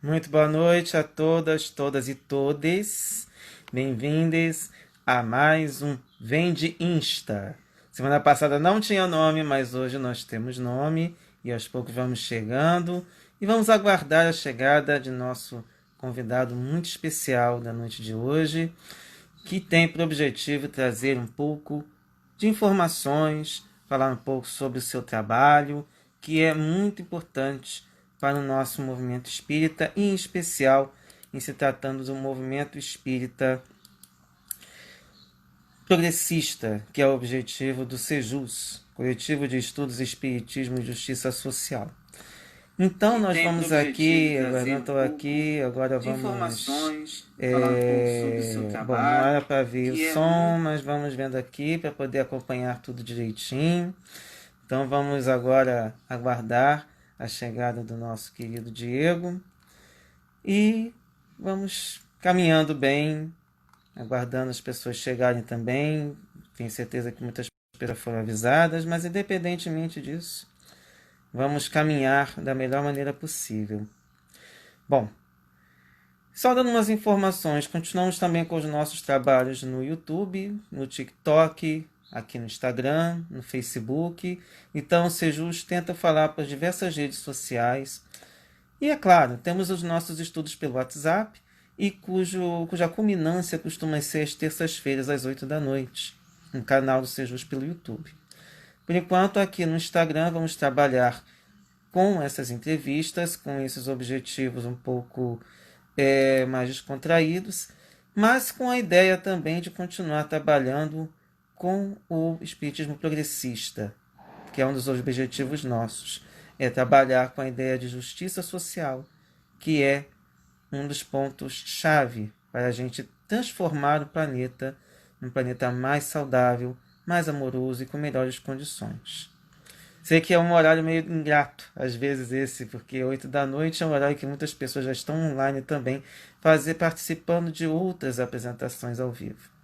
Muito boa noite a todas, todas e todes. Bem-vindes a mais um Vende Insta. Semana passada não tinha nome, mas hoje nós temos nome e aos poucos vamos chegando e vamos aguardar a chegada de nosso convidado muito especial da noite de hoje, que tem por objetivo trazer um pouco de informações, falar um pouco sobre o seu trabalho, que é muito importante para o nosso movimento espírita, e em especial em se tratando do movimento espírita progressista, que é o objetivo do SEJUS, Coletivo de Estudos Espiritismo e Justiça Social. Então nós vamos aqui, agora não estou aqui, agora vamos. Bom, não era para ver o som, mas vamos vendo aqui para poder acompanhar tudo direitinho. Então vamos agora aguardar a chegada do nosso querido Diego e vamos caminhando bem, aguardando as pessoas chegarem também. Tenho certeza que muitas pessoas foram avisadas, mas independentemente disso, vamos caminhar da melhor maneira possível. Bom, só dando umas informações, continuamos também com os nossos trabalhos no YouTube, no TikTok, aqui no Instagram, no Facebook. Então, o Sejus tenta falar para as diversas redes sociais. E, é claro, temos os nossos estudos pelo WhatsApp, e cuja culminância costuma ser às terças-feiras, às 8 da noite, no canal do Sejus pelo YouTube. Por enquanto, aqui no Instagram, vamos trabalhar com essas entrevistas, com esses objetivos um pouco mais descontraídos, mas com a ideia também de continuar trabalhando com o espiritismo progressista, que é um dos objetivos nossos, é trabalhar com a ideia de justiça social, que é um dos pontos-chave para a gente transformar o planeta num planeta mais saudável, mais amoroso e com melhores condições. Sei que é um horário meio ingrato, às vezes esse, porque 8 da noite é um horário que muitas pessoas já estão online também, participando de outras apresentações ao vivo.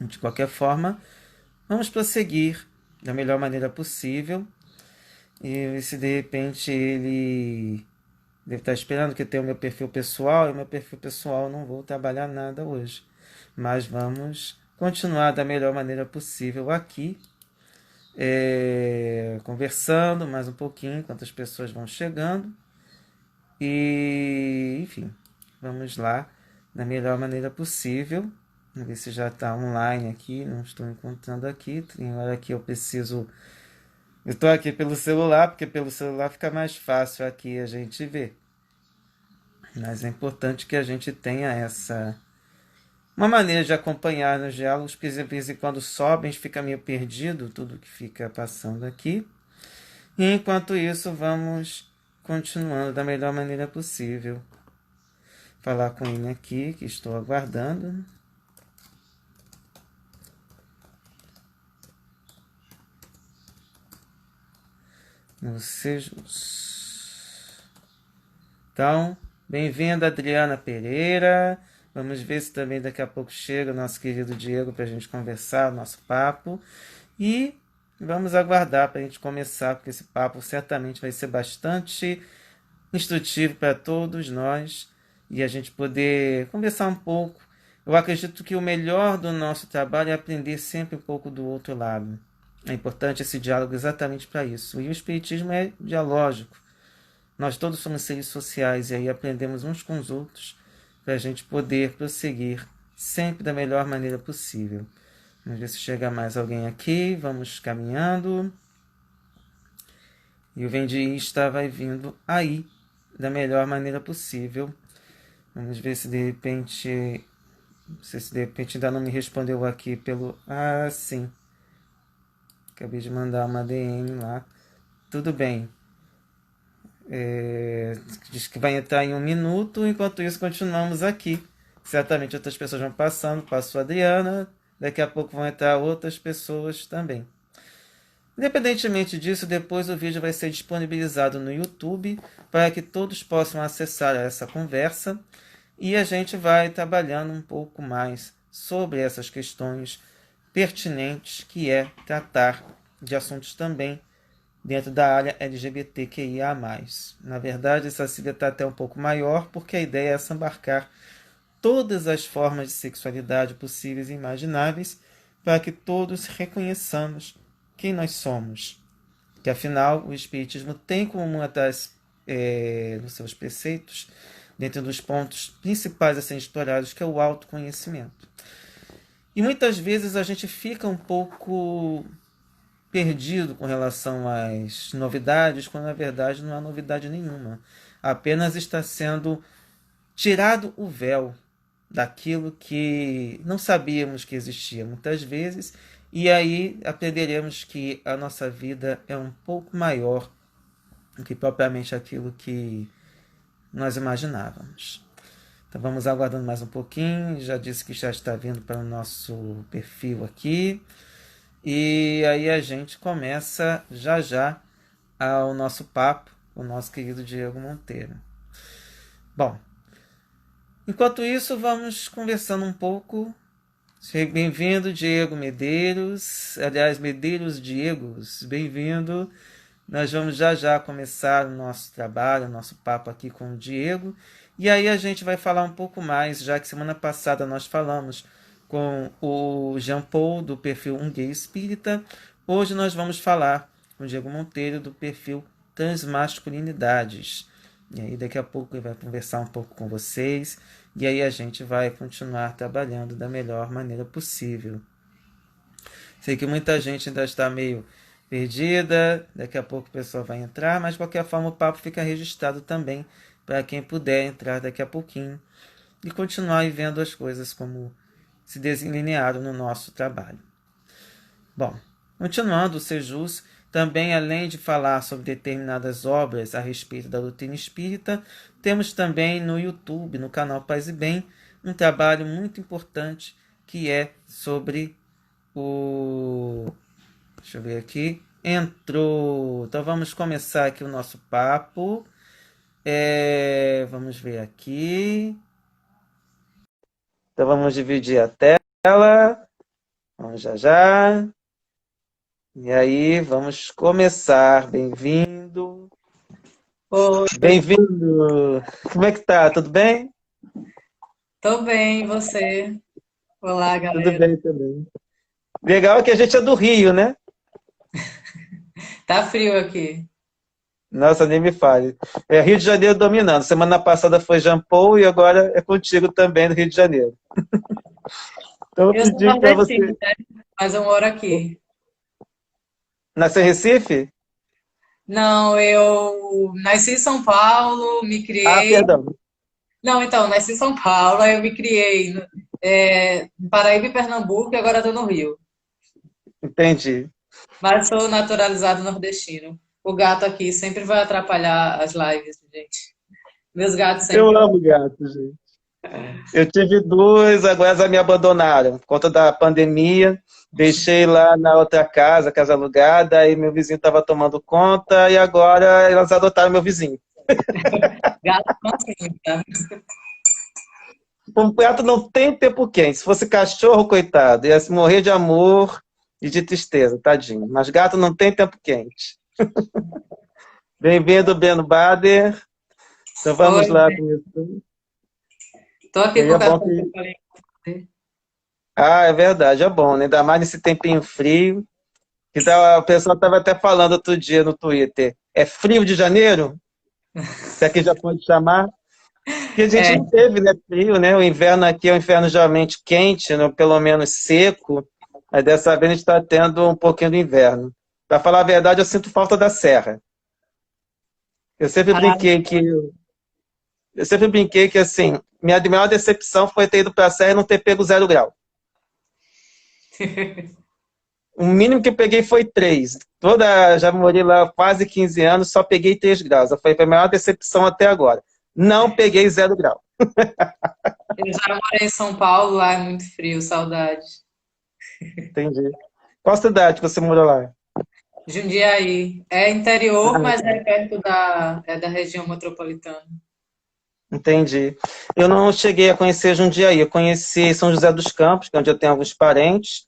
De qualquer forma, vamos prosseguir da melhor maneira possível. E se de repente ele deve estar esperando que eu tenha o meu perfil pessoal, e o meu perfil pessoal eu não vou trabalhar nada hoje. Mas vamos continuar da melhor maneira possível aqui, conversando mais um pouquinho enquanto as pessoas vão chegando. E, enfim, vamos lá da melhor maneira possível. Vamos ver se já está online aqui. Não estou encontrando aqui. Tem hora que eu preciso. Eu estou aqui pelo celular, porque pelo celular fica mais fácil aqui a gente ver. Mas é importante que a gente tenha uma maneira de acompanhar nos diálogos, porque de vez em quando sobem, fica meio perdido tudo que fica passando aqui. E enquanto isso, vamos continuando da melhor maneira possível. Falar com ele aqui, que estou aguardando. Então, bem-vinda, Adriana Pereira. Vamos ver se também daqui a pouco chega o nosso querido Diego para a gente conversar, o nosso papo. E vamos aguardar para a gente começar, porque esse papo certamente vai ser bastante instrutivo para todos nós e a gente poder conversar um pouco. Eu acredito que o melhor do nosso trabalho é aprender sempre um pouco do outro lado. É importante esse diálogo exatamente para isso. E o Espiritismo é dialógico. Nós todos somos seres sociais e aí aprendemos uns com os outros para a gente poder prosseguir sempre da melhor maneira possível. Vamos ver se chega mais alguém aqui. Vamos caminhando. E o vendista vai vindo aí da melhor maneira possível. Vamos ver se de repente... Não sei se de repente ainda não me respondeu aqui pelo... Ah, sim. Acabei de mandar uma DM lá. Tudo bem. Diz que vai entrar em 1 minuto. Enquanto isso, continuamos aqui. Certamente outras pessoas vão passando. Passou a Adriana. Daqui a pouco vão entrar outras pessoas também. Independentemente disso, depois o vídeo vai ser disponibilizado no YouTube para que todos possam acessar essa conversa e a gente vai trabalhando um pouco mais sobre essas questões pertinentes, que é tratar de assuntos também dentro da área LGBTQIA+. Na verdade, essa sigla está até um pouco maior, porque a ideia é abarcar todas as formas de sexualidade possíveis e imagináveis, para que todos reconheçamos quem nós somos. Que afinal o Espiritismo tem como uma dos seus preceitos, dentro dos pontos principais a serem explorados, que é o autoconhecimento. E muitas vezes a gente fica um pouco perdido com relação às novidades, quando na verdade não há novidade nenhuma. Apenas está sendo tirado o véu daquilo que não sabíamos que existia muitas vezes, e aí aprenderemos que a nossa vida é um pouco maior do que propriamente aquilo que nós imaginávamos. Então vamos aguardando mais um pouquinho, já disse que já está vindo para o nosso perfil aqui, e aí a gente começa já já ao nosso papo com o nosso querido Diego Monteiro. Bom, enquanto isso, vamos conversando um pouco. Seja bem-vindo, Diego Medeiros. Aliás, Medeiros Diegos, bem-vindo. Nós vamos já já começar o nosso trabalho, o nosso papo aqui com o Diego. E aí a gente vai falar um pouco mais, já que semana passada nós falamos com o Jean Paul, do perfil Um Gay Espírita. Hoje nós vamos falar com o Diego Monteiro, do perfil Transmasculinidades. E aí daqui a pouco ele vai conversar um pouco com vocês, e aí a gente vai continuar trabalhando da melhor maneira possível. Sei que muita gente ainda está meio perdida, daqui a pouco o pessoal vai entrar, mas de qualquer forma o papo fica registrado também para quem puder entrar daqui a pouquinho e continuar vendo as coisas como se delinearam no nosso trabalho. Bom, continuando o Sejus, também, além de falar sobre determinadas obras a respeito da doutrina espírita, temos também no YouTube, no canal Paz e Bem, um trabalho muito importante que é sobre o... Deixa eu ver aqui. Entrou. Então vamos começar aqui o nosso papo. Vamos ver aqui. Então vamos dividir a tela. Vamos já já. E aí, vamos começar. Bem-vindo. Oi. Bem-vindo. Como é que tá? Tudo bem? Tô bem, e você? Olá, Tudo galera. bem também. Legal que a gente é do Rio, né? Tá frio aqui. Nossa, nem me fale. É Rio de Janeiro dominando. Semana passada foi Jean Paul e agora é contigo também no Rio de Janeiro. Então eu Eu sou pedi para nordestina, você. né? Mas eu moro aqui. Nasceu em Recife? Não, eu nasci em São Paulo, me Ah, criei. perdão. Não, então, nasci em São Paulo, aí eu me criei em Paraíba e Pernambuco e agora tô no Rio. Entendi. Mas sou naturalizado nordestino. O gato aqui sempre vai atrapalhar as lives, gente. Meus gatos Eu sempre. amo gato, gente. Eu tive duas, agora elas me abandonaram por conta da pandemia. Deixei lá na outra casa, casa alugada, aí meu vizinho estava tomando conta e agora elas adotaram meu vizinho. Gato não assim, tá? Um gato não tem tempo quente. Se fosse cachorro, coitado, ia se morrer de amor e de tristeza, tadinho. Mas gato não tem tempo quente. Bem-vindo, Beno Bader. Então vamos Oi, lá começando. tô aqui Aí com o é bom café que que. eu falei com você. Ah, é verdade, é bom, né? Ainda mais nesse tempinho frio. O pessoal estava até falando outro dia no Twitter. É frio de janeiro? Se aqui já pode chamar. Porque a gente É, não teve, né, frio, né? O inverno aqui é um inverno geralmente quente, né, pelo menos seco. Mas dessa vez a gente está tendo um pouquinho do inverno. Para falar a verdade, eu sinto falta da serra. Eu sempre brinquei que, eu sempre brinquei que assim, minha maior decepção foi ter ido para a serra e não ter pego 0 grau. O mínimo que eu peguei foi 3. Já morei lá quase 15 anos, só peguei 3 graus. Foi a maior decepção até agora. Não peguei 0 grau. eu já morei em São Paulo, lá é muito frio, saudade. Entendi. Qual cidade que você morou lá? Jundiaí. É interior, Ah, mas é perto da região metropolitana. entendi. Eu não cheguei a conhecer Jundiaí. Eu conheci São José dos Campos, que é onde eu tenho alguns parentes,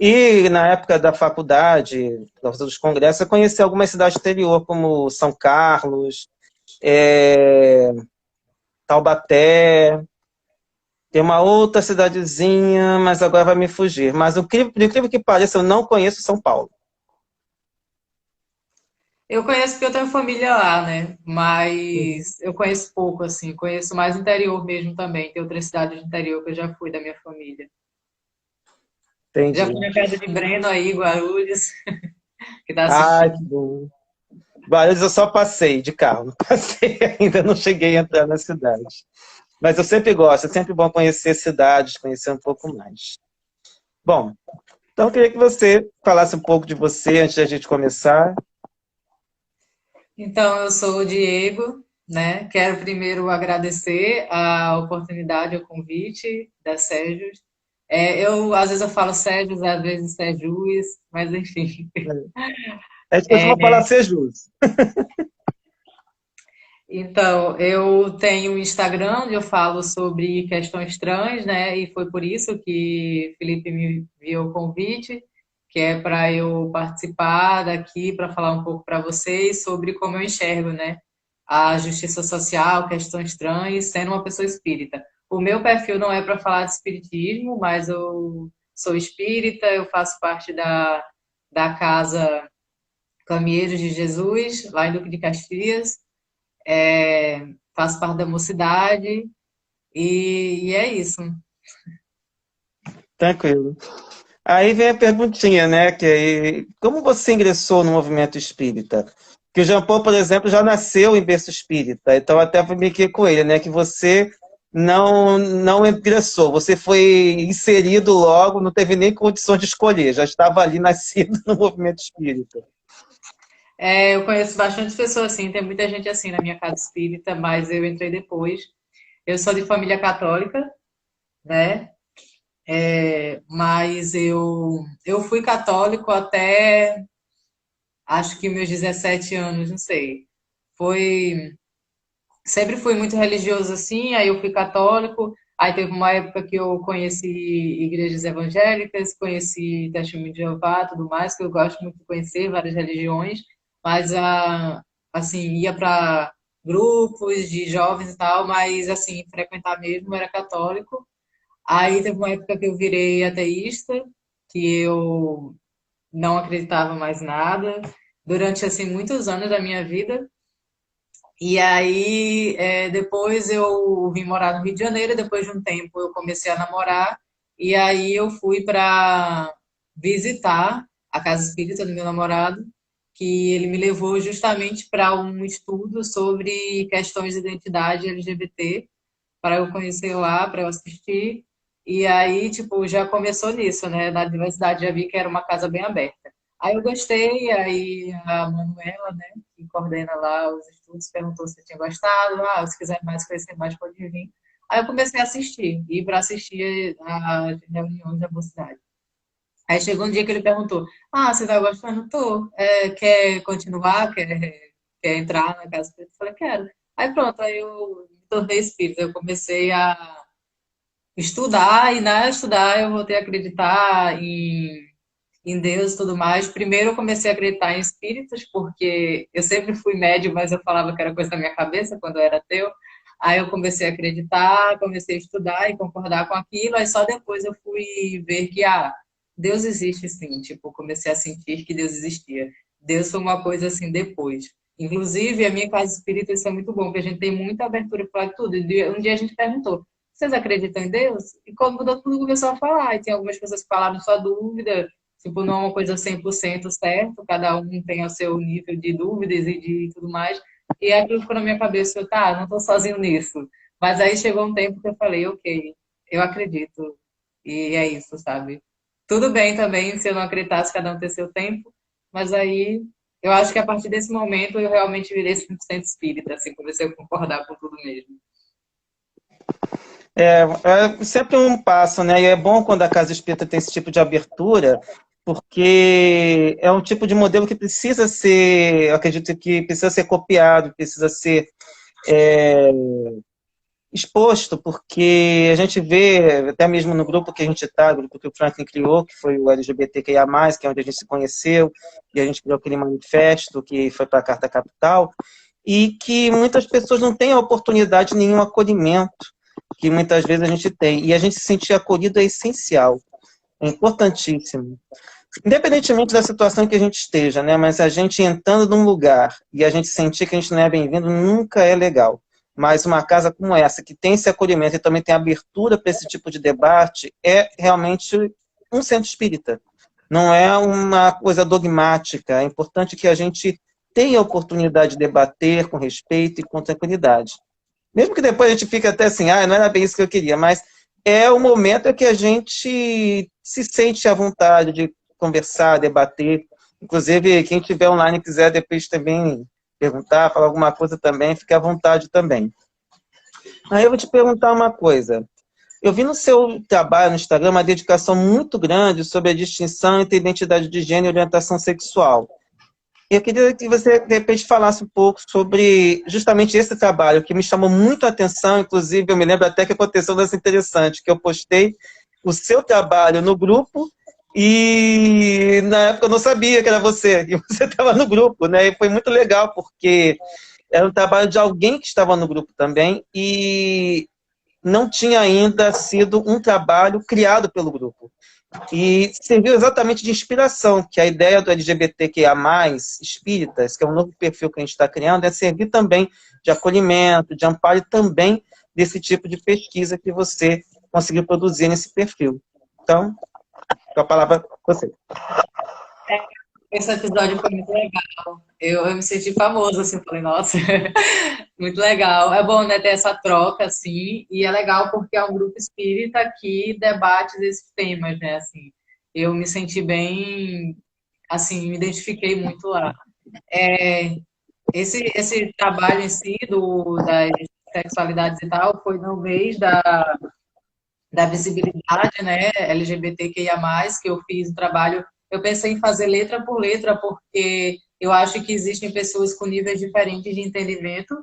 E na época da faculdade, dos congressos, eu conheci algumas cidades do interior, como São Carlos, Taubaté, tem uma outra cidadezinha, mas agora vai me fugir. Mas por incrível que pareça, eu não conheço São Paulo. Eu conheço porque eu tenho família lá, né? Uhum. Mas eu conheço pouco, assim. Conheço mais o interior mesmo também. Tem outras cidades do interior que eu já fui da minha família. Já fui Entendi. na casa de Breno aí, Guarulhos, que tá Ai, que assistindo. bom. Guarulhos eu só passei de carro, não passei ainda, não cheguei a entrar na cidade. Mas eu sempre gosto, é sempre bom conhecer cidades, conhecer um pouco mais. Bom, então eu queria que você falasse um pouco de você antes da gente começar. Então, eu sou o Diego, né? Quero primeiro agradecer a oportunidade, o convite da Sérgio. Às vezes eu falo Sérgio, às vezes Sérgios, mas enfim. A gente costuma falar ser justo. Então, eu tenho um Instagram onde eu falo sobre questões trans, né? E foi por isso que Felipe me enviou o convite, que é para eu participar daqui, para falar um pouco para vocês sobre como eu enxergo, né? A justiça social, questões trans, sendo uma pessoa espírita. O meu perfil não é para falar de espiritismo, mas eu sou espírita, eu faço parte da Casa Caminheiros de Jesus, lá em Duque de Caxias. Faço parte da mocidade e é isso. Tranquilo. Aí vem a perguntinha, né? Que aí, como você ingressou no movimento espírita? Que o Jean Paul, por exemplo, já nasceu em berço espírita, então até brinquei com ele, né? Que você não ingressou, você foi inserido logo, não teve nem condições de escolher, já estava ali nascido no movimento espírita. Eu conheço bastante pessoas assim, tem muita gente assim na minha casa espírita, mas eu entrei depois. Eu sou de família católica, né? Mas eu fui católico até acho que meus 17 anos, não sei. Foi Sempre fui muito religioso assim, aí eu fui católico, aí teve uma época que eu conheci igrejas evangélicas, conheci Testemunho de Jeová, tudo mais, que eu gosto muito de conhecer várias religiões, mas assim, ia para grupos de jovens e tal, mas assim, frequentar mesmo era católico. Aí teve uma época que eu virei ateísta, que eu não acreditava mais nada, durante assim muitos anos da minha vida. E aí, depois eu vim morar no Rio de Janeiro, depois de um tempo eu comecei a namorar, e aí eu fui para visitar a casa espírita do meu namorado, que ele me levou justamente para um estudo sobre questões de identidade LGBT, para eu conhecer lá, para eu assistir. E aí, tipo, já começou nisso, né? Na diversidade já vi que era uma casa bem aberta. Aí eu gostei, aí a Manuela, né, que coordena lá os estudos, perguntou se eu tinha gostado. Ah, se quiser mais conhecer mais, pode vir. Aí eu comecei a assistir, ir para assistir as reuniões da mocidade. Aí chegou um dia que ele perguntou: Ah, você tá gostando? Tô. Quer continuar? Quer entrar na casa espírita? Eu falei: Quero. Aí pronto, aí eu me tornei espírita. Eu comecei a estudar, e na estudar eu voltei a acreditar em Deus e tudo mais. Primeiro eu comecei a acreditar em espíritos, porque eu sempre fui médium, mas eu falava que era coisa da minha cabeça quando eu era ateu. Aí eu comecei a acreditar, comecei a estudar e concordar com aquilo, aí só depois eu fui ver que, Deus existe sim, tipo, comecei a sentir que Deus existia. Deus foi uma coisa assim depois. Inclusive, a minha casa espírita, isso é muito bom, porque a gente tem muita abertura para tudo. Um dia a gente perguntou: vocês acreditam em Deus? E quando todo mundo começou a falar, e tem algumas pessoas que falaram sua dúvida, tipo, não é uma coisa 100% certo, cada um tem o seu nível de dúvidas e de tudo mais. E aquilo ficou na minha cabeça, eu, tá, não tô sozinho nisso. Mas aí chegou um tempo que eu falei, ok, eu acredito. E é isso, sabe? Tudo bem também se eu não acreditasse, cada um ter seu tempo, mas aí eu acho que a partir desse momento eu realmente virei 100% espírita, assim, comecei a concordar com tudo mesmo. É sempre um passo, né? E é bom quando a casa espírita tem esse tipo de abertura, porque é um tipo de modelo que precisa ser, eu acredito que precisa ser copiado, precisa ser exposto, porque a gente vê, até mesmo no grupo que a gente está, o grupo que o Franklin criou, que foi o LGBTQIA+, que é onde a gente se conheceu, e a gente criou aquele manifesto que foi para a Carta Capital, e que muitas pessoas não têm a oportunidade de nenhum acolhimento, que muitas vezes a gente tem. E a gente se sentir acolhido é essencial, é importantíssimo. Independentemente da situação que a gente esteja, né? Mas a gente entrando num lugar e a gente sentir que a gente não é bem-vindo nunca é legal. Mas uma casa como essa, que tem esse acolhimento e também tem abertura para esse tipo de debate, é realmente um centro espírita. Não é uma coisa dogmática. É importante que a gente tenha a oportunidade de debater com respeito e com tranquilidade. Mesmo que depois a gente fique até assim, não era bem isso que eu queria, mas é o momento em que a gente se sente à vontade de conversar, debater. Inclusive, quem tiver online e quiser depois também perguntar, falar alguma coisa também, fique à vontade também. Aí eu vou te perguntar uma coisa. Eu vi no seu trabalho no Instagram uma dedicação muito grande sobre a distinção entre identidade de gênero e orientação sexual. Eu queria que você, de repente, falasse um pouco sobre justamente esse trabalho, que me chamou muito a atenção, inclusive eu me lembro até que aconteceu um lance interessante, que eu postei o seu trabalho no grupo e na época eu não sabia que era você, e você estava no grupo, né? E foi muito legal, porque era um trabalho de alguém que estava no grupo também e não tinha ainda sido um trabalho criado pelo grupo. E serviu exatamente de inspiração, que a ideia do LGBTQIA+, espíritas, que é um novo perfil que a gente está criando, é servir também de acolhimento, de amparo e também desse tipo de pesquisa que você conseguiu produzir nesse perfil. Então, com a palavra para você. Esse episódio foi muito legal. Eu me senti famoso, assim, falei, nossa, muito legal. É bom, né, ter essa troca, assim, e é legal porque é um grupo espírita que debate esses temas, né, assim. Eu me senti bem, assim, me identifiquei muito lá. Esse trabalho em si, das sexualidades e tal, foi no mês da visibilidade, né, LGBTQIA+, que eu fiz o trabalho. Eu pensei em fazer letra por letra, porque eu acho que existem pessoas com níveis diferentes de entendimento,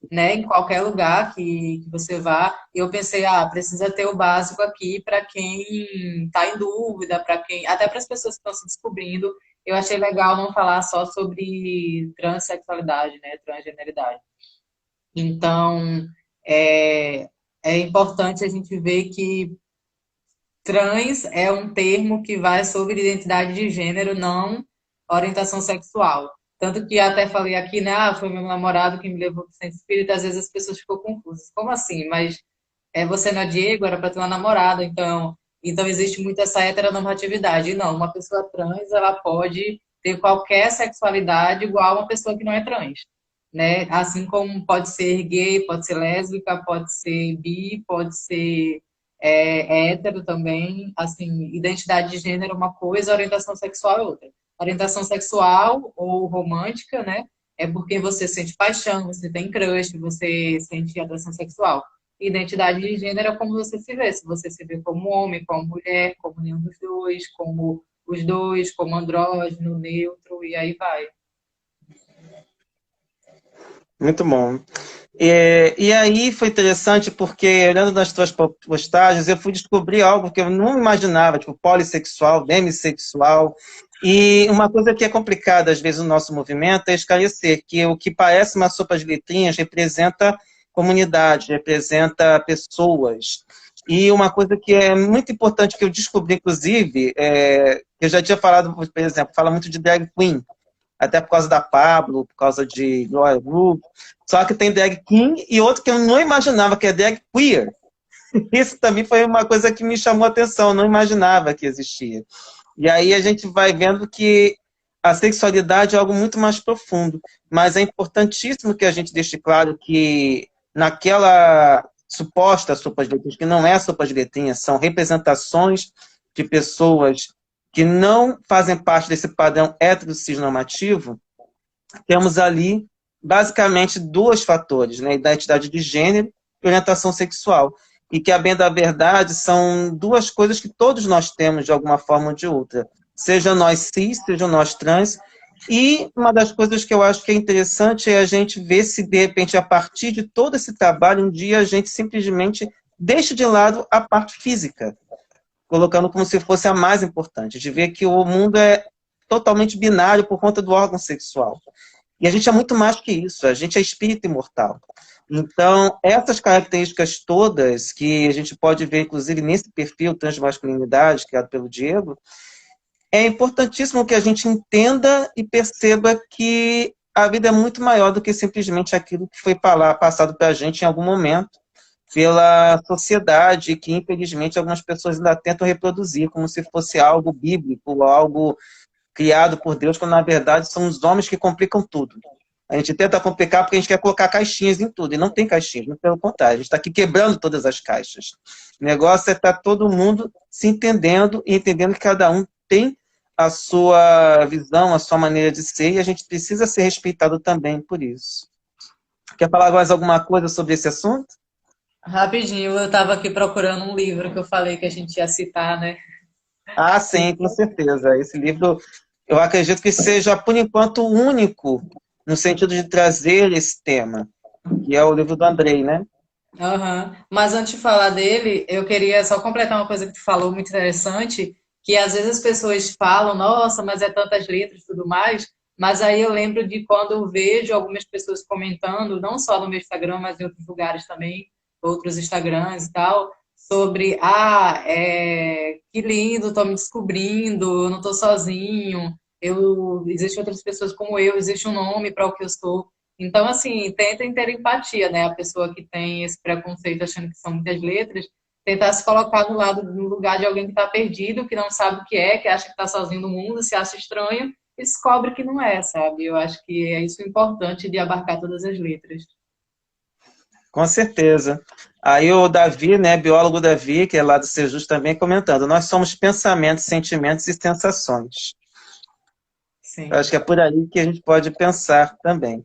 né, em qualquer lugar que você vá. E eu pensei, precisa ter o básico aqui para quem está em dúvida, para quem, até para as pessoas que estão se descobrindo. Eu achei legal não falar só sobre transexualidade, né, transgeneridade. Então, é, é importante a gente ver que trans é um termo que vai sobre identidade de gênero, não orientação sexual. Tanto que até falei aqui, né? Foi meu namorado que me levou para o centro espírita. Às vezes as pessoas ficam confusas. Como assim? Mas você não é Diego, era para ter uma namorada. Então existe muito essa heteronormatividade. E não, uma pessoa trans, ela pode ter qualquer sexualidade igual a uma pessoa que não é trans. Né? Assim como pode ser gay, pode ser lésbica, pode ser bi, pode ser hétero também, assim, identidade de gênero é uma coisa, orientação sexual é outra. Orientação sexual ou romântica, né, é porque você sente paixão, você tem crush, você sente atração sexual. Identidade de gênero é como você se vê, se você se vê como homem, como mulher, como nenhum dos dois, como os dois, como andrógeno, neutro, e aí vai. Muito bom. E aí foi interessante porque, olhando nas tuas postagens, eu fui descobrir algo que eu não imaginava, tipo polissexual, demissexual. E uma coisa que é complicada, às vezes, no nosso movimento é esclarecer que o que parece uma sopa de letrinhas representa comunidade, representa pessoas. E uma coisa que é muito importante que eu descobri, inclusive, que eu já tinha falado, por exemplo, fala muito de drag queen, até por causa da Pablo, por causa de Gloria Groove. Só que tem drag king e outro que eu não imaginava, que é drag queer. Isso também foi uma coisa que me chamou a atenção, eu não imaginava que existia. E aí a gente vai vendo que a sexualidade é algo muito mais profundo, mas é importantíssimo que a gente deixe claro que naquela suposta sopa de letrinhas, que não é sopa de letrinhas, são representações de pessoas que não fazem parte desse padrão heterossexual, temos ali basicamente dois fatores, né? Identidade de gênero e orientação sexual. E que, a bem da verdade, são duas coisas que todos nós temos de alguma forma ou de outra. Seja nós cis, seja nós trans, E uma das coisas que eu acho que é interessante é a gente ver se, de repente, a partir de todo esse trabalho, um dia a gente simplesmente deixa de lado a parte física, colocando como se fosse a mais importante, de ver que o mundo é totalmente binário por conta do órgão sexual. E a gente é muito mais que isso, a gente é espírito imortal. Então, essas características todas, que a gente pode ver, inclusive, nesse perfil Transmasculinidade, criado pelo Diego, é importantíssimo que a gente entenda e perceba que a vida é muito maior do que simplesmente aquilo que foi passado para a gente em algum momento pela sociedade, que infelizmente algumas pessoas ainda tentam reproduzir como se fosse algo bíblico, algo criado por Deus, quando na verdade são os homens que complicam tudo. A gente tenta complicar porque a gente quer colocar caixinhas em tudo, e não tem caixinhas, muito pelo contrário, a gente está aqui quebrando todas as caixas. O negócio é estar todo mundo se entendendo e entendendo que cada um tem a sua visão, a sua maneira de ser, e a gente precisa ser respeitado também por isso. Quer falar mais alguma coisa sobre esse assunto? Rapidinho, eu estava aqui procurando um livro que eu falei que a gente ia citar, né? Ah, sim, com certeza. Esse livro, eu acredito que seja, por enquanto, o único no sentido de trazer esse tema, que é o livro do Andrei, né? Aham. Mas antes de falar dele, eu queria só completar uma coisa que tu falou muito interessante, que às vezes as pessoas falam, nossa, mas é tantas letras e tudo mais, mas aí eu lembro de quando eu vejo algumas pessoas comentando, não só no meu Instagram, mas em outros lugares também, outros Instagrams e tal, sobre, que lindo, tô me descobrindo, eu não tô sozinho, existem outras pessoas como eu, existe um nome para o que eu sou. Então, assim, tentem ter empatia, né? A pessoa que tem esse preconceito achando que são muitas letras, tentar se colocar no lugar de alguém que está perdido, que não sabe o que é, que acha que está sozinho no mundo, se acha estranho e descobre que não é, sabe? Eu acho que é isso importante de abarcar todas as letras. Com certeza. Aí o Davi, né, biólogo Davi, que é lá do Sejus também, comentando, nós somos pensamentos, sentimentos e sensações. Eu Sim. acho que é por aí que a gente pode pensar também.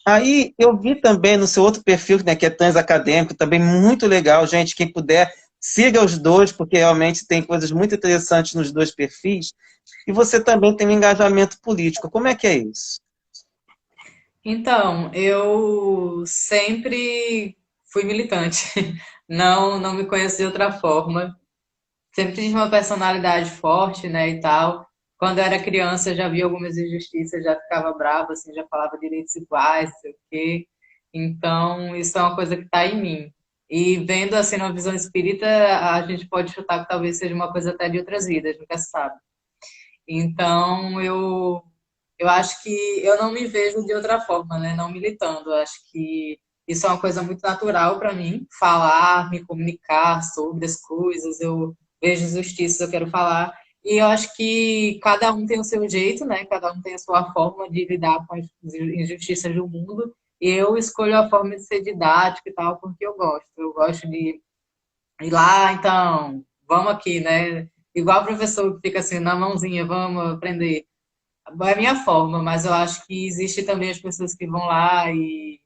Aí eu vi também no seu outro perfil, né, que é Transacadêmico, também muito legal, gente, quem puder, siga os dois, porque realmente tem coisas muito interessantes nos dois perfis, e você também tem um engajamento político. Como é que é isso? Então, eu sempre fui militante. Não me conheço de outra forma. Sempre tive uma personalidade forte, né, e tal. Quando eu era criança, eu já via algumas injustiças, já ficava brava, assim, já falava direitos iguais, sei o quê. Então, isso é uma coisa que está em mim. E vendo, assim, numa visão espírita, a gente pode chutar que talvez seja uma coisa até de outras vidas, nunca se sabe. Então, eu acho que eu não me vejo de outra forma, né? Não militando. Eu acho que isso é uma coisa muito natural para mim, falar, me comunicar sobre as coisas. Eu vejo injustiças, eu quero falar. E eu acho que cada um tem o seu jeito, né? Cada um tem a sua forma de lidar com as injustiças do mundo. E eu escolho a forma de ser didática e tal, porque eu gosto. Eu gosto de ir lá, então, vamos aqui, né? Igual o professor que fica assim na mãozinha, vamos aprender. É a minha forma, mas eu acho que existe também as pessoas que vão lá e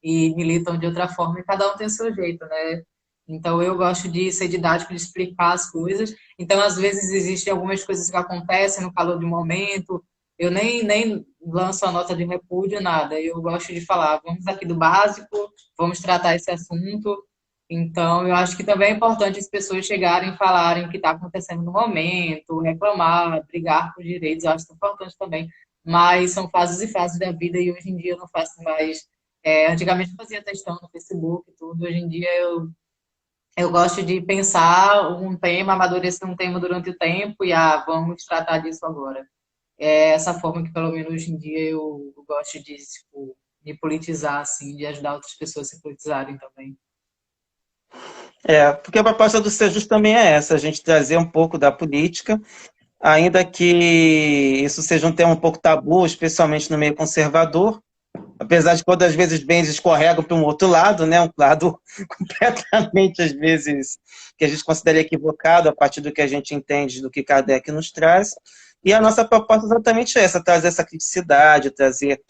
militam de outra forma, e cada um tem o seu jeito, né? Então eu gosto de ser didático, de explicar as coisas. Então, às vezes, existem algumas coisas que acontecem no calor do momento, eu nem lanço a nota de repúdio, nada. Eu gosto de falar, vamos aqui do básico, vamos tratar esse assunto. Então, eu acho que também é importante as pessoas chegarem e falarem o que está acontecendo no momento, reclamar, brigar por direitos, eu acho que é importante também. Mas são fases e fases da vida e hoje em dia eu não faço mais. Antigamente eu fazia textão no Facebook e tudo, hoje em dia eu gosto de pensar um tema, amadurecer um tema durante o tempo e vamos tratar disso agora. É essa forma que, pelo menos hoje em dia, eu gosto de, tipo, me politizar, assim, de ajudar outras pessoas a se politizarem também. Porque a proposta do Sejus também é essa, a gente trazer um pouco da política, ainda que isso seja um tema um pouco tabu, especialmente no meio conservador, apesar de quando às vezes bens escorregam para um outro lado, né, um lado completamente, às vezes, que a gente considera equivocado a partir do que a gente entende do que Kardec nos traz, e a nossa proposta é exatamente essa, trazer essa criticidade, trazer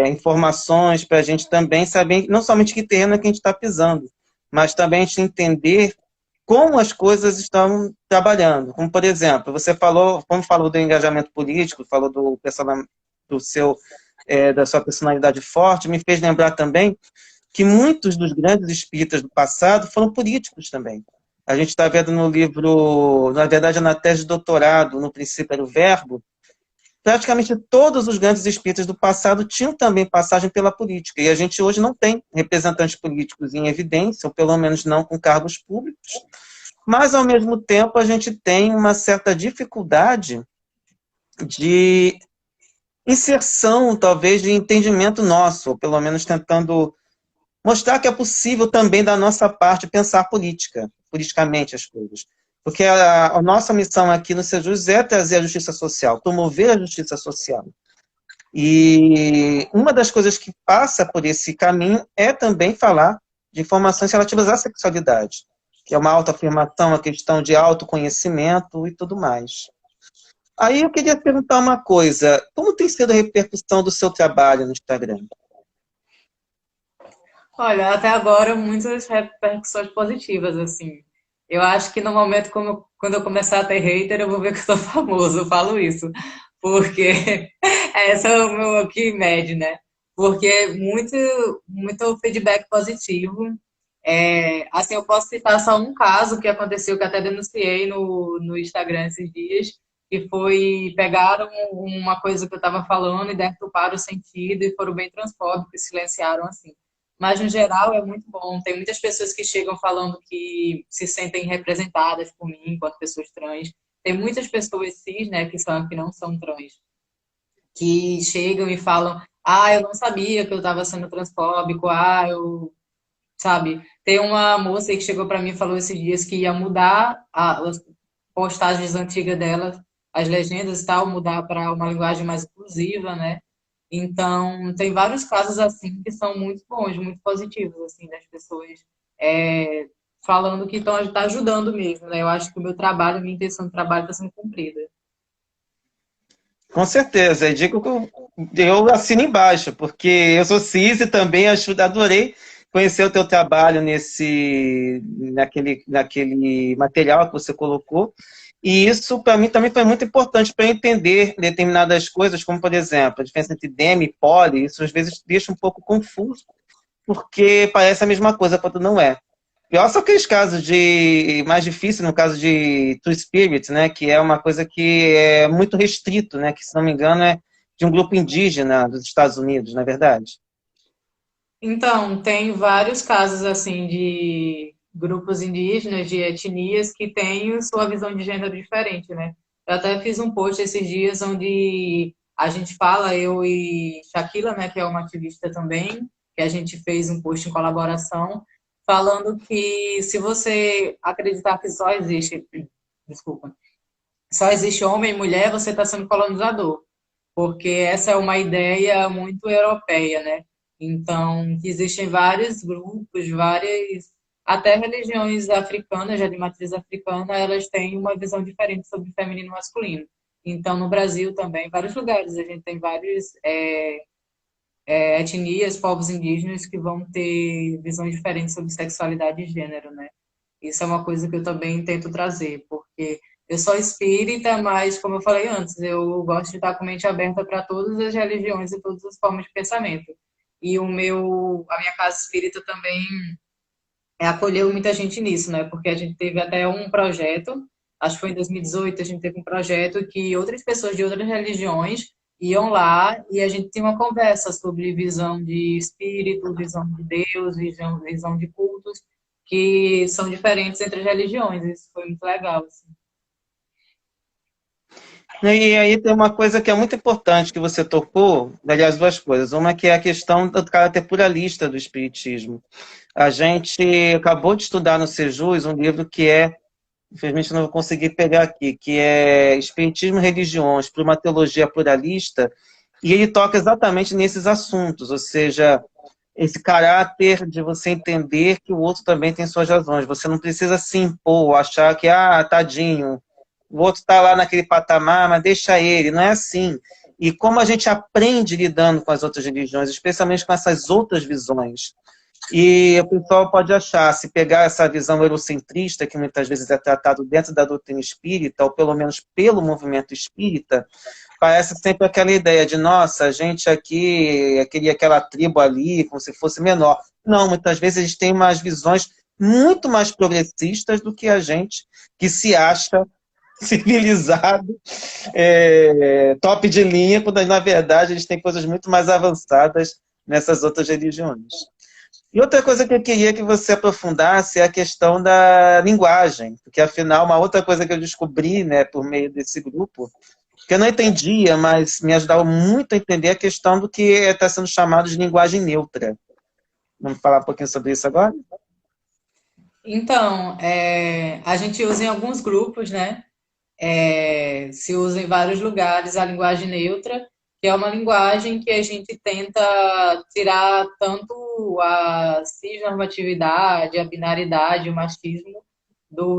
informações para a gente também saber, não somente que terreno é que a gente está pisando, mas também a gente entender como as coisas estão trabalhando. Como, por exemplo, você falou, como falou do engajamento político, falou do seu, da sua personalidade forte, me fez lembrar também que muitos dos grandes espíritas do passado foram políticos também. A gente está vendo no livro, na verdade, na tese de doutorado, no princípio era o verbo, praticamente todos os grandes espíritas do passado tinham também passagem pela política, e a gente hoje não tem representantes políticos em evidência, ou pelo menos não com cargos públicos, mas, ao mesmo tempo, a gente tem uma certa dificuldade de inserção, talvez, de entendimento nosso, ou pelo menos tentando mostrar que é possível também, da nossa parte, pensar politicamente as coisas. Porque a nossa missão aqui no Sejus é trazer a justiça social, promover a justiça social. E uma das coisas que passa por esse caminho é também falar de informações relativas à sexualidade, que é uma autoafirmação, a questão de autoconhecimento e tudo mais. Aí eu queria perguntar uma coisa, como tem sido a repercussão do seu trabalho no Instagram? Olha, até agora muitas repercussões positivas, assim. Eu acho que no momento quando eu começar a ter hater, eu vou ver que eu sou famoso, eu falo isso. Porque essa é o meu que mede, né? Porque muito feedback positivo. Assim, eu posso citar só um caso que aconteceu, que até denunciei no Instagram esses dias, que foi, pegaram uma coisa que eu estava falando e deturparam o sentido e foram bem transfóbicos e silenciaram assim. Mas, no geral, é muito bom. Tem muitas pessoas que chegam falando que se sentem representadas por mim, enquanto pessoas trans. Tem muitas pessoas cis, né, que não são trans, que chegam e falam: ah, eu não sabia que eu estava sendo transfóbico, ah, eu, sabe? Tem uma moça que chegou para mim e falou esses dias que ia mudar as postagens antigas dela, as legendas e tal, mudar para uma linguagem mais inclusiva, né? Então, tem vários casos assim que são muito bons, muito positivos, assim, das pessoas é, falando que estão tá ajudando mesmo, né? Eu acho que o meu trabalho, a minha intenção de trabalho está sendo cumprida. Com certeza, eu digo que eu assino embaixo, porque eu sou cis e também adorei conhecer o teu trabalho naquele material que você colocou, e isso para mim também foi muito importante para entender determinadas coisas, como por exemplo, a diferença entre demi e poli, isso às vezes deixa um pouco confuso, porque parece a mesma coisa quando não é. Pior são aqueles casos mais difícil, no caso de Two Spirit, né, que é uma coisa que é muito restrito, né, que se não me engano é de um grupo indígena dos Estados Unidos, não é verdade? Então, tem vários casos assim de grupos indígenas, de etnias que têm sua visão de gênero diferente, né? Eu até fiz um post esses dias onde a gente fala, eu e Shaquila, né, que é uma ativista também, que a gente fez um post em colaboração, falando que se você acreditar que só existe, desculpa, só existe homem e mulher, você está sendo colonizador, porque essa é uma ideia muito europeia, né? Então, que existem vários grupos, várias, até religiões africanas, já de matriz africana, elas têm uma visão diferente sobre feminino e masculino. Então, no Brasil também, vários lugares, a gente tem vários etnias, povos indígenas que vão ter visões diferentes sobre sexualidade e gênero, né? Isso é uma coisa que eu também tento trazer, porque eu sou espírita, mas, como eu falei antes, eu gosto de estar com a mente aberta para todas as religiões e todas as formas de pensamento. E a minha casa espírita também acolheu muita gente nisso, né? Porque a gente teve até um projeto, acho que foi em 2018, a gente teve um projeto que outras pessoas de outras religiões iam lá e a gente tinha uma conversa sobre visão de espírito, visão de Deus, visão de cultos, que são diferentes entre as religiões. Isso foi muito legal, assim. E aí tem uma coisa que é muito importante que você tocou, aliás, duas coisas. Uma que é a questão do caráter pluralista do espiritismo. A gente acabou de estudar no Sejus um livro que infelizmente não vou conseguir pegar aqui, que é Espiritismo e Religiões, para uma teologia pluralista, e ele toca exatamente nesses assuntos, ou seja, esse caráter de você entender que o outro também tem suas razões. Você não precisa se impor, achar que, tadinho, o outro está lá naquele patamar, mas deixa ele, não é assim. E como a gente aprende lidando com as outras religiões, especialmente com essas outras visões, E o pessoal pode achar, se pegar essa visão eurocentrista, que muitas vezes é tratado dentro da doutrina espírita, ou pelo menos pelo movimento espírita, parece sempre aquela ideia de, nossa, a gente aqui queria aquela tribo ali, como se fosse menor. Não, muitas vezes a gente tem umas visões muito mais progressistas do que a gente, que se acha civilizado, top de linha, quando na verdade eles têm coisas muito mais avançadas nessas outras religiões. E outra coisa que eu queria que você aprofundasse é a questão da linguagem, porque afinal uma outra coisa que eu descobri, né, por meio desse grupo, que eu não entendia, mas me ajudava muito a entender a questão do que está sendo chamado de linguagem neutra. Vamos falar um pouquinho sobre isso agora? Então, a gente usa em alguns grupos, né? Se usa em vários lugares a linguagem neutra, que é uma linguagem que a gente tenta tirar tanto a cisnormatividade, a binaridade, o machismo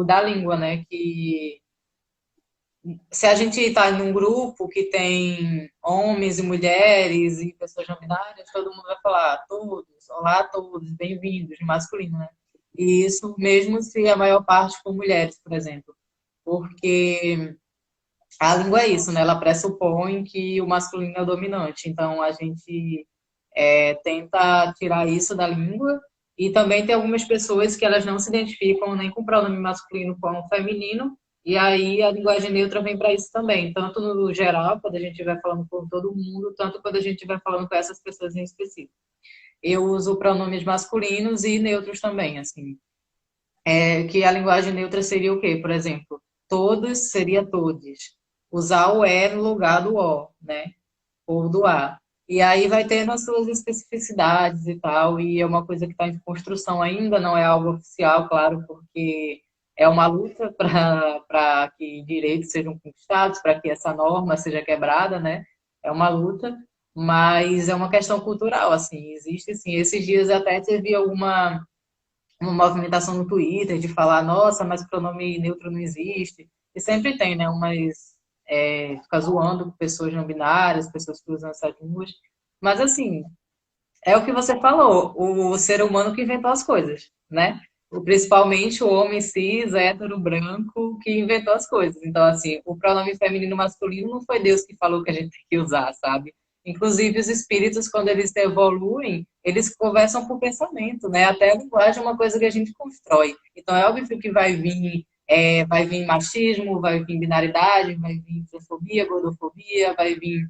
da língua, né? Que se a gente está em um grupo que tem homens e mulheres e pessoas não binárias, todo mundo vai falar todos, olá a todos, bem-vindos, de masculino, né? E isso mesmo se a maior parte for mulheres, por exemplo. Porque a língua é isso, né? Ela pressupõe que o masculino é o dominante. Então, a gente tenta tirar isso da língua. E também tem algumas pessoas que elas não se identificam nem com o pronome masculino como feminino. E aí a linguagem neutra vem para isso também. Tanto no geral, quando a gente vai falando com todo mundo, tanto quando a gente vai falando com essas pessoas em específico. Eu uso pronomes masculinos e neutros também, assim. Que a linguagem neutra seria o quê? Por exemplo, todos seria todes. Usar o é no lugar do o, né? Ou do a. E aí vai tendo as suas especificidades e tal, e é uma coisa que está em construção ainda, não é algo oficial, claro, porque é uma luta para que direitos sejam conquistados, para que essa norma seja quebrada, né? É uma luta, mas é uma questão cultural, assim, existe sim. Esses dias até teve uma movimentação no Twitter de falar, nossa, mas pronome neutro não existe. E sempre tem, né? Fica zoando com pessoas não binárias, pessoas que usam essas línguas. Mas, assim, é o que você falou, o ser humano que inventou as coisas, né? Principalmente o homem cis, hétero, branco, que inventou as coisas. Então, assim, o pronome feminino masculino não foi Deus que falou que a gente tem que usar, sabe? Inclusive, os espíritos, quando eles evoluem, eles conversam por pensamento, né? Até a linguagem é uma coisa que a gente constrói. Então, é óbvio que vai vir machismo, vai vir binaridade, vai vir transfobia, gordofobia, vai vir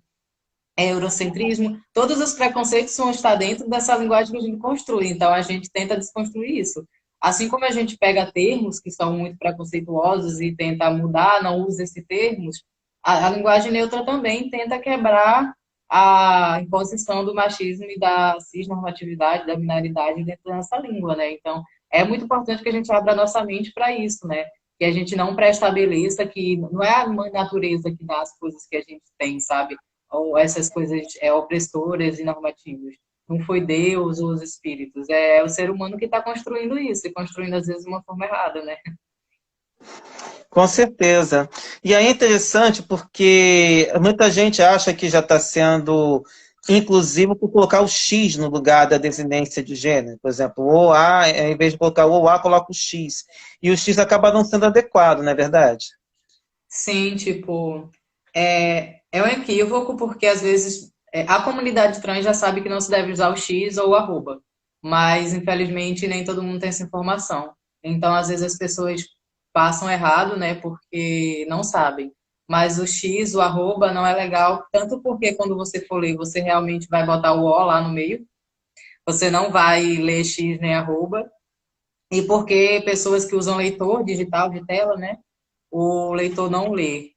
eurocentrismo, todos os preconceitos vão estar dentro dessa linguagem que a gente construi, então a gente tenta desconstruir isso. Assim como a gente pega termos que são muito preconceituosos e tenta mudar, não usa esses termos, a linguagem neutra também tenta quebrar a imposição do machismo e da cisnormatividade, da binaridade dentro dessa língua, né? Então, é muito importante que a gente abra a nossa mente para isso, né? Que a gente não pré-estabeleça que não é a mãe natureza que dá as coisas que a gente tem, sabe? Ou essas coisas opressoras e normativas. Não foi Deus ou os espíritos, é o ser humano que está construindo isso, e construindo às vezes de uma forma errada, né? Com certeza. E aí é interessante porque muita gente acha que já está sendo inclusivo por colocar o X no lugar da desinência de gênero. Por exemplo, o A, em vez de colocar o A, coloca o X. E o X acaba não sendo adequado, não é verdade? Sim, tipo, é um equívoco porque às vezes a comunidade trans já sabe que não se deve usar o X ou o arroba, mas infelizmente nem todo mundo tem essa informação. Então, às vezes as pessoas passam errado, né, porque não sabem. Mas o X, o arroba não é legal, tanto porque quando você for ler, você realmente vai botar o O lá no meio, você não vai ler X nem arroba, e porque pessoas que usam leitor digital de tela, né, o leitor não lê.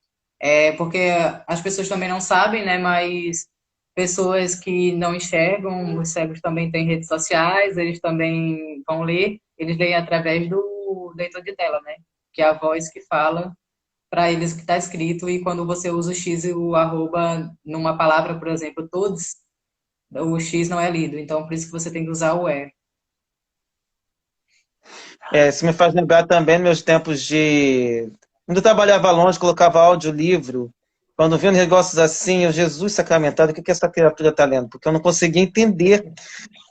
Porque as pessoas também não sabem, né? Mas pessoas que não enxergam, os cegos também têm redes sociais, eles também vão ler, eles leem através do leitor de tela, né? Que é a voz que fala para eles o que está escrito, e quando você usa o X e o arroba numa palavra, por exemplo, todos, o X não é lido, então por isso que você tem que usar o E. Isso me faz lembrar também meus tempos de... Quando eu trabalhava longe, colocava audiolivro, quando vi negócios assim, eu, Jesus sacramentado, o que que essa criatura está lendo? Porque eu não conseguia entender.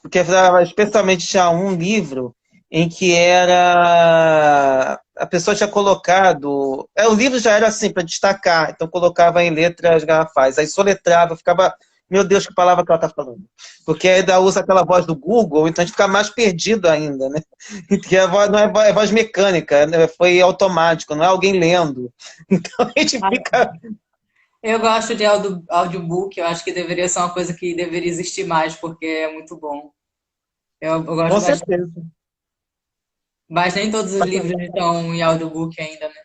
Porque, especialmente, tinha um livro em que era... A pessoa tinha colocado... O livro já era assim, para destacar, então colocava em letras garrafais. Aí soletrava, ficava... Meu Deus, que palavra que ela está falando. Porque ainda usa aquela voz do Google, então a gente fica mais perdido ainda, né? Porque a voz não é voz, é voz mecânica, né? Foi automático, não é alguém lendo. Então a gente fica... Eu gosto de audiobook, eu acho que deveria ser uma coisa que deveria existir mais, porque é muito bom. Eu Com gosto bastante, certeza. mas nem todos os livros estão em audiobook ainda, né?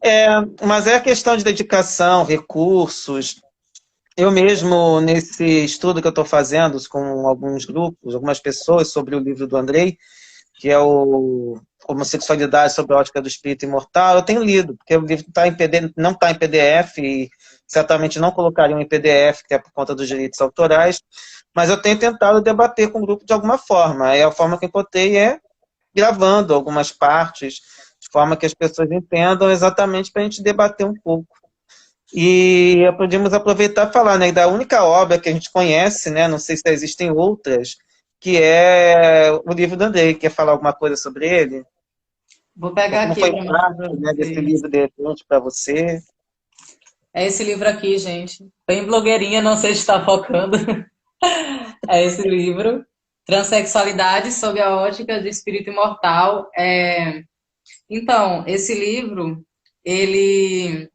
É, mas é questão de dedicação, recursos. Eu mesmo, nesse estudo que eu estou fazendo com alguns grupos, algumas pessoas sobre o livro do Andrei, que é o Homossexualidade sob a ótica do espírito imortal, eu tenho lido, porque o livro tá em PD, não está em PDF, e certamente não colocariam em PDF, que é por conta dos direitos autorais, mas eu tenho tentado debater com o grupo de alguma forma. E a forma que eu encontrei é gravando algumas partes, de forma que as pessoas entendam exatamente para a gente debater um pouco. E podemos aproveitar e falar, né, da única obra que a gente conhece, né, não sei se existem outras, que é o livro do Andrei. Quer falar alguma coisa sobre ele? Vou Ou pegar como aqui foi para mostrar para parte, né, desse vocês. livro, de repente, para você? É esse livro aqui, gente. Bem blogueirinha, não sei se está focando. É esse livro. Transsexualidade sob a ótica do espírito imortal. Então, esse livro, ele,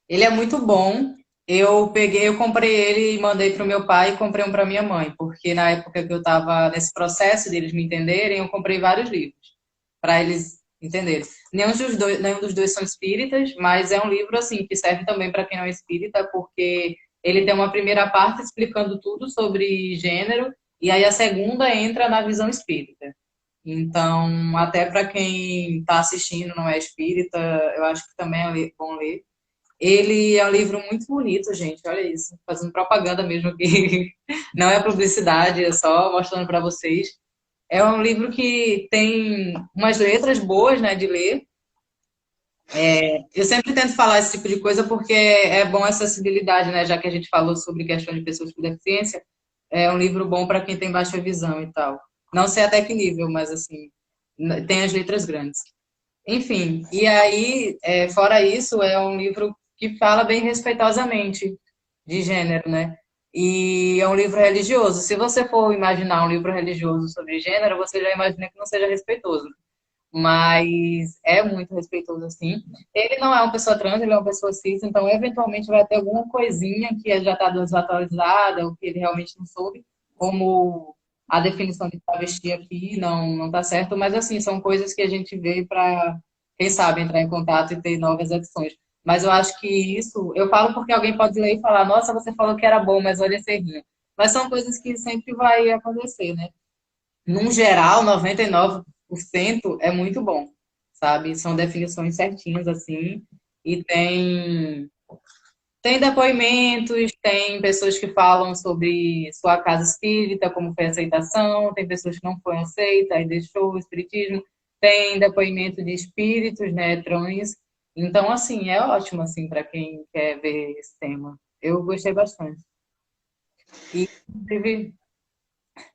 ele é muito bom. Eu comprei ele e mandei para o meu pai e comprei um para minha mãe, porque na época que eu estava nesse processo deles me entenderem, eu comprei vários livros para eles entenderem. Nenhum dos dois são espíritas, mas é um livro assim que serve também para quem não é espírita, porque ele tem uma primeira parte explicando tudo sobre gênero e aí a segunda entra na visão espírita. Então, até para quem está assistindo não é espírita, eu acho que também é bom ler. Ele é um livro muito bonito, gente. Olha isso, fazendo propaganda mesmo aqui. Não é publicidade, é só mostrando para vocês. É um livro que tem umas letras boas, né, de ler. Eu sempre tento falar esse tipo de coisa porque é bom essa acessibilidade, né, já que a gente falou sobre questão de pessoas com deficiência. É um livro bom para quem tem baixa visão e tal. Não sei até que nível, mas assim, tem as letras grandes. Enfim, e aí, fora isso, é um livro que fala bem respeitosamente de gênero, né? E é um livro religioso. Se você for imaginar um livro religioso sobre gênero, você já imagina que não seja respeitoso. Mas é muito respeitoso, assim. Ele não é uma pessoa trans, ele é uma pessoa cis, então eventualmente vai ter alguma coisinha que já está desatualizada, ou que ele realmente não soube, como a definição de travesti aqui não está certo, mas assim, são coisas que a gente vê para, quem sabe, entrar em contato e ter novas edições. Mas eu acho que isso, eu falo porque alguém pode ler e falar, nossa, você falou que era bom, mas olha esse errinho. Mas são coisas que sempre vai acontecer, né? Num geral, 99% é muito bom, sabe? São definições certinhas, assim, e tem depoimentos, tem pessoas que falam sobre sua casa espírita, como foi a aceitação, tem pessoas que não foi aceita e deixou o espiritismo, tem depoimento de espíritos, né, trans. Então, assim, é ótimo, assim, para quem quer ver esse tema. Eu gostei bastante. E, inclusive,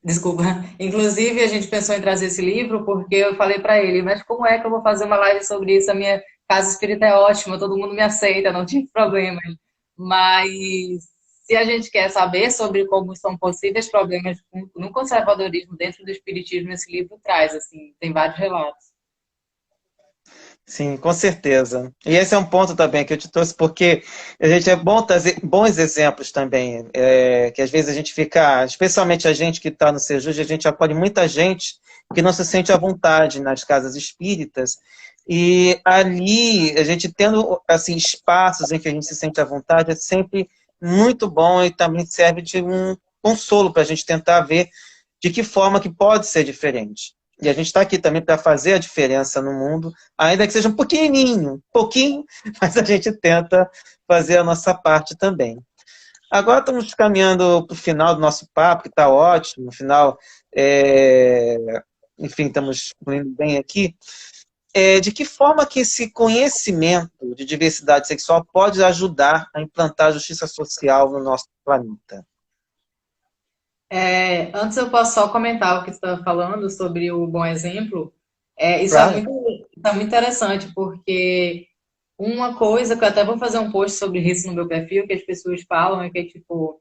desculpa. Inclusive, a gente pensou em trazer esse livro porque eu falei para ele, mas como é que eu vou fazer uma live sobre isso? A minha casa espírita é ótima, todo mundo me aceita, não tive problemas. Mas se a gente quer saber sobre como são possíveis problemas no conservadorismo dentro do espiritismo, esse livro traz, assim, tem vários relatos. Sim, com certeza. E esse é um ponto também que eu te trouxe, porque a gente é bom trazer bons exemplos também, que às vezes a gente fica, especialmente a gente que está no Sejus, a gente acolhe muita gente que não se sente à vontade nas casas espíritas, e ali, a gente tendo assim, espaços em que a gente se sente à vontade, é sempre muito bom e também serve de um consolo para a gente tentar ver de que forma que pode ser diferente. E a gente está aqui também para fazer a diferença no mundo, ainda que seja um pouquinho, mas a gente tenta fazer a nossa parte também. Agora estamos caminhando para o final do nosso papo, que está ótimo, no final, enfim, estamos indo bem aqui. de que forma que esse conhecimento de diversidade sexual pode ajudar a implantar a justiça social no nosso planeta? Antes eu posso só comentar o que você estava falando sobre o bom exemplo. Isso Claro. é muito interessante, porque uma coisa que eu até vou fazer um post sobre isso no meu perfil, que as pessoas falam é que, tipo,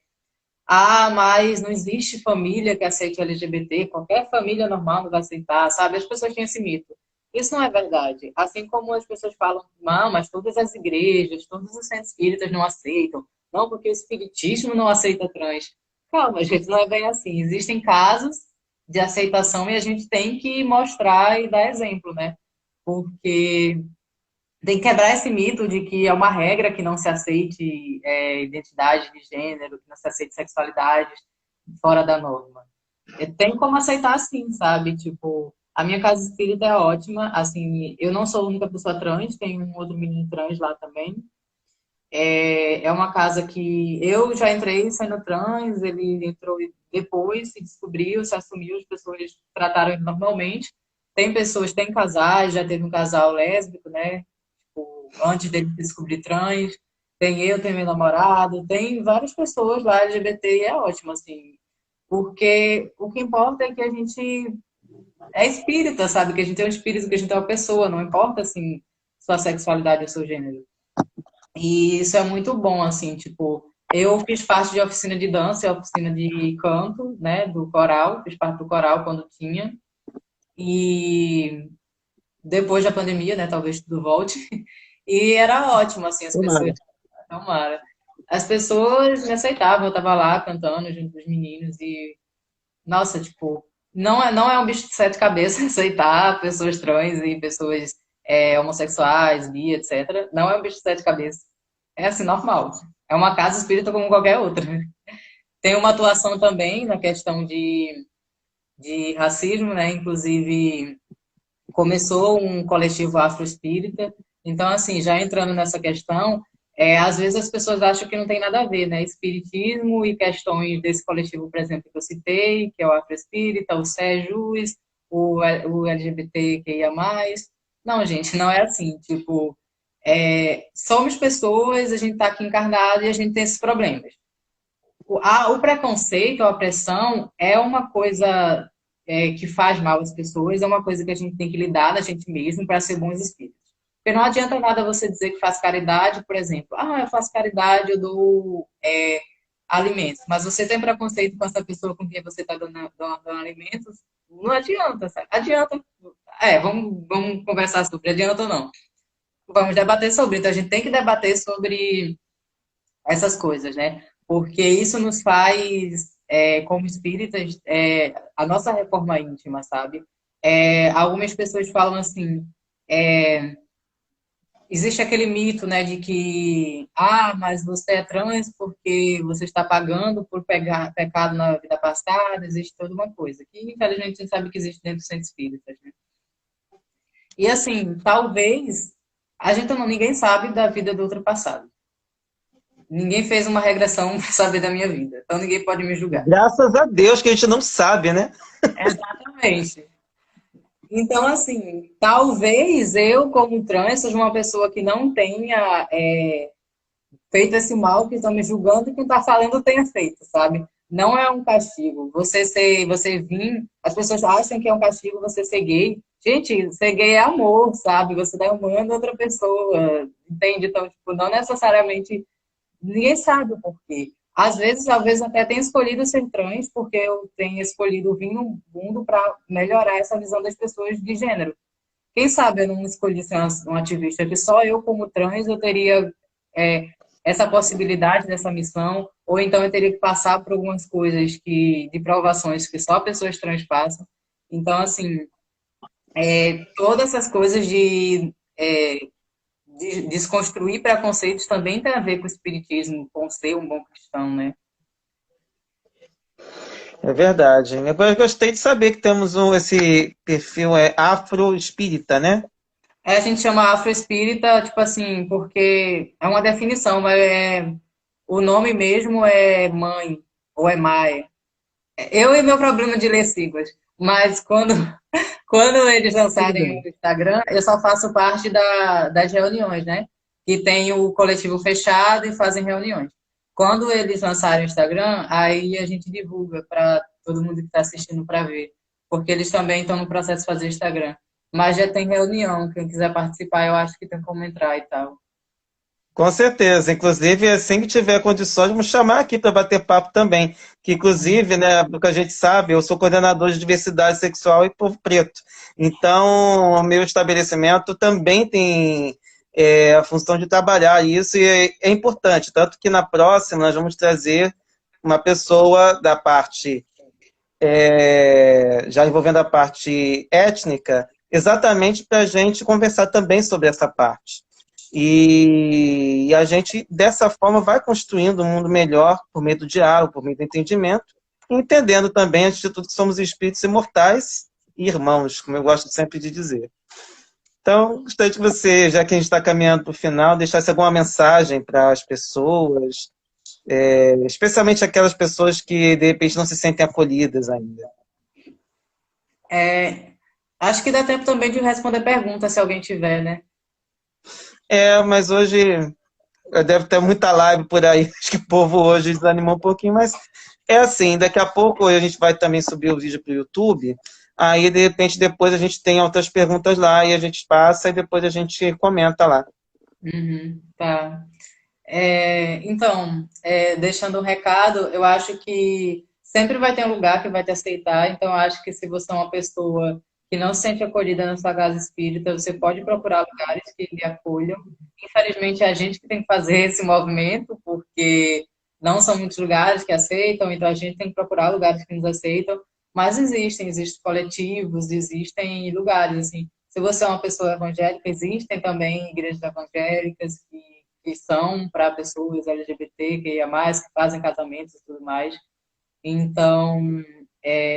mas não existe família que aceite LGBT, qualquer família normal não vai aceitar, sabe? As pessoas têm esse mito. Isso não é verdade. Assim como as pessoas falam, não, mas todas as igrejas, todos os centros espíritas não aceitam. Não, porque o espiritismo não aceita trans. Calma, gente, não é bem assim. Existem casos de aceitação e a gente tem que mostrar e dar exemplo, né? Porque tem que quebrar esse mito de que é uma regra que não se aceite identidade de gênero, que não se aceite sexualidade fora da norma. Tem como aceitar sim, sabe? Tipo, a minha casa espírita é ótima, assim, eu não sou a única pessoa trans, tem um outro menino trans lá também. É uma casa que eu já entrei sendo trans, ele entrou depois, se descobriu, se assumiu, as pessoas trataram ele normalmente. Tem pessoas, tem casais, já teve um casal lésbico, né? Tipo, antes dele se descobrir trans. Tem eu, tem meu namorado, tem várias pessoas lá LGBT e é ótimo, assim. Porque o que importa é que a gente é espírita, sabe? Que a gente é um espírito, que a gente é uma pessoa, não importa, assim, sua sexualidade ou seu gênero. E isso é muito bom, assim, tipo, eu fiz parte de oficina de dança e oficina de canto, né, do coral, fiz parte do coral quando tinha. E depois da pandemia, né, talvez tudo volte. E era ótimo, assim, as pessoas, Tomara. tomara. As pessoas me aceitavam, eu tava lá cantando junto com os meninos e, nossa, tipo, não é um bicho de sete cabeças aceitar pessoas trans e pessoas homossexuais, bi, etc. Não é um bicho de sete cabeças. É assim, normal. É uma casa espírita como qualquer outra. Tem uma atuação também na questão de racismo, né? Inclusive, começou um coletivo afroespírita. Então, assim, já entrando nessa questão, às vezes as pessoas acham que não tem nada a ver, né? Espiritismo e questões desse coletivo, por exemplo, que eu citei, que é o afroespírita, o SEJUS, o LGBTQIA+. Não, gente, não é assim. Tipo, somos pessoas, a gente está aqui encarnado e a gente tem esses problemas. O preconceito, a opressão é uma coisa que faz mal às pessoas, é uma coisa que a gente tem que lidar da gente mesmo para ser bons espíritos. Porque não adianta nada você dizer que faz caridade, por exemplo. Eu faço caridade, eu dou alimentos. Mas você tem preconceito com essa pessoa com quem você está dando alimentos? Não adianta, sabe? Adianta. Vamos conversar sobre adianta ou não. Vamos debater sobre. Então, a gente tem que debater sobre essas coisas, né? Porque isso nos faz, como espíritas, a nossa reforma íntima, sabe? Algumas pessoas falam assim, existe aquele mito, né, de que, mas você é trans porque você está pagando por pegar pecado na vida passada, existe toda uma coisa, que infelizmente a gente sabe que existe dentro do centro espírita, né? E assim, talvez, ninguém sabe da vida do outro passado. Ninguém fez uma regressão para saber da minha vida. Então ninguém pode me julgar. Graças a Deus que a gente não sabe, né? Exatamente. Então, assim, talvez eu, como trans, seja uma pessoa que não tenha feito esse mal que estão me julgando e quem está falando tenha feito, sabe? Não é um castigo. Você vir, as pessoas acham que é um castigo você ser gay. Gente, ser gay é amor, sabe? Você dá humano a outra pessoa, entende? Então, tipo, não necessariamente. Ninguém sabe o porquê. Às vezes, talvez até tenha escolhido ser trans, porque eu tenho escolhido vir no mundo para melhorar essa visão das pessoas de gênero. Quem sabe eu não escolhi ser um ativista, que só eu, como trans, eu teria essa possibilidade dessa missão, ou então eu teria que passar por algumas coisas de provações que só pessoas trans passam. Então, assim, todas essas coisas de desconstruir preconceitos também tem a ver com o espiritismo, com ser um bom cristão, né? É verdade. Eu gostei de saber que temos esse perfil afro-espírita, né? A gente chama afroespírita, tipo assim, porque é uma definição, mas o nome mesmo é mãe, ou é Maia. Eu e meu problema de ler siglas. Mas quando eles Tudo lançarem bem. o Instagram, eu só faço parte das reuniões, né? Que tem o coletivo fechado e fazem reuniões. Quando eles lançarem o Instagram, aí a gente divulga para todo mundo que está assistindo para ver. Porque eles também estão no processo de fazer Instagram. Mas já tem reunião, quem quiser participar, eu acho que tem como entrar e tal. Com certeza. Inclusive, assim que tiver condições, vamos chamar aqui para bater papo também. Que, inclusive, né, do que a gente sabe, eu sou coordenador de diversidade sexual e povo preto. Então, o meu estabelecimento também tem a função de trabalhar isso e é importante. Tanto que na próxima nós vamos trazer uma pessoa da parte, já envolvendo a parte étnica, exatamente para a gente conversar também sobre essa parte. E a gente, dessa forma, vai construindo um mundo melhor por meio do diálogo, por meio do entendimento, entendendo também, antes de tudo, que somos espíritos imortais e irmãos, como eu gosto sempre de dizer. Então, gostaria de você, já que a gente está caminhando para o final, deixasse alguma mensagem para as pessoas, especialmente aquelas pessoas que, de repente, não se sentem acolhidas ainda. Acho que dá tempo também de responder perguntas, se alguém tiver, né? Mas hoje deve ter muita live por aí, acho que o povo hoje desanimou um pouquinho, mas é assim, daqui a pouco a gente vai também subir o vídeo para o YouTube, aí de repente depois a gente tem outras perguntas lá e a gente passa e depois a gente comenta lá. Uhum, tá. Então, deixando um recado, eu acho que sempre vai ter um lugar que vai te aceitar. Então, eu acho que se você é uma pessoa que não se sente acolhida na sua casa espírita, você pode procurar lugares que lhe acolham. Infelizmente, é a gente que tem que fazer esse movimento, porque não são muitos lugares que aceitam, então a gente tem que procurar lugares que nos aceitam. Mas existem coletivos, existem lugares, assim. Se você é uma pessoa evangélica, existem também igrejas evangélicas que são para pessoas LGBT, que é mais, que fazem casamentos e tudo mais. Então,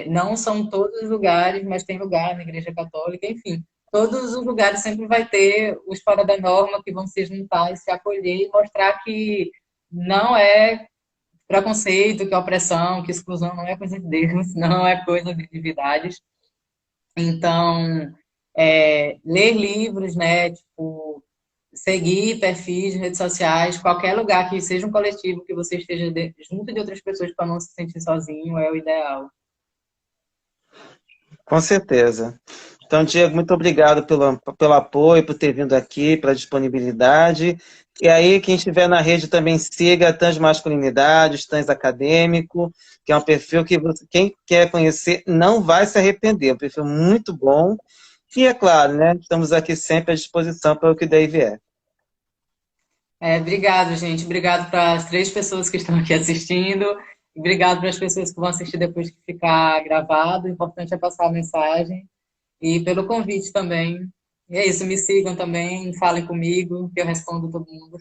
não são todos os lugares, mas tem lugar na Igreja Católica, enfim. Todos os lugares sempre vai ter os fora da norma que vão se juntar e se acolher e mostrar que não é preconceito, que é opressão, que exclusão não é coisa de Deus, não é coisa de divindades. Então, ler livros, né? Tipo, seguir perfis de redes sociais, qualquer lugar que seja um coletivo que você esteja junto de outras pessoas para não se sentir sozinho é o ideal. Com certeza. Então, Diego, muito obrigado pelo apoio, por ter vindo aqui, pela disponibilidade. E aí, quem estiver na rede também siga a Transmasculinidade, Trans Acadêmico, que é um perfil que quem quer conhecer não vai se arrepender. É um perfil muito bom. E é claro, né? Estamos aqui sempre à disposição para o que daí vier. Obrigado, gente. Obrigado para as 3 pessoas que estão aqui assistindo. Obrigado para as pessoas que vão assistir depois que ficar gravado. O importante é passar a mensagem. E pelo convite também. E é isso, me sigam também, falem comigo, que eu respondo todo mundo.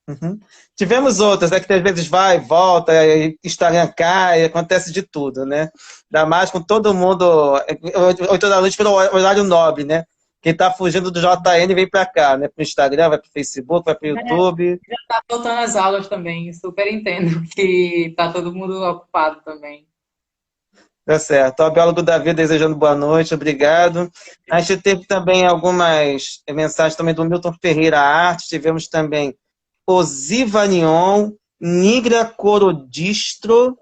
Uhum. Tivemos outras, né, que às vezes vai, volta, Instagram cai, acontece de tudo, né? Ainda mais com todo mundo, 8 da noite pelo horário nobre, né? Quem tá fugindo do JN vem para cá, né? Pro Instagram, vai pro Facebook, vai pro YouTube. Tá faltando as aulas também, super entendo que tá todo mundo ocupado também. Tá certo. Ó, biólogo Davi desejando boa noite, obrigado. A gente teve também algumas mensagens também do Milton Ferreira Arte, tivemos também Osivanion, Nigra Corodistro,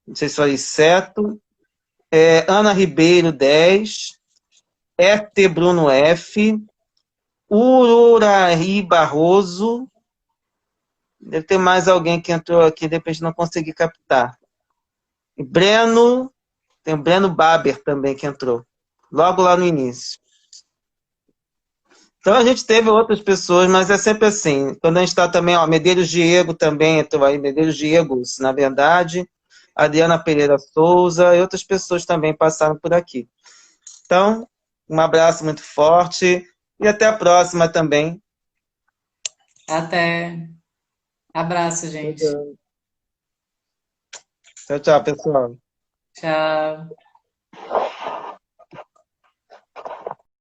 não sei se falei certo, Ana Ribeiro 10, ET Bruno F, Ururaí Barroso, deve ter mais alguém que entrou aqui, de repente não consegui captar. E Breno, tem o Breno Baber também que entrou, logo lá no início. Então a gente teve outras pessoas, mas é sempre assim. Quando a gente está também, ó, Medeiros Diego também entrou aí, Medeiros Diegos, na verdade, Adriana Pereira Souza e outras pessoas também passaram por aqui. Então, um abraço muito forte e até a próxima também. Até. Abraço, gente. Tchau, tchau, pessoal. Tchau.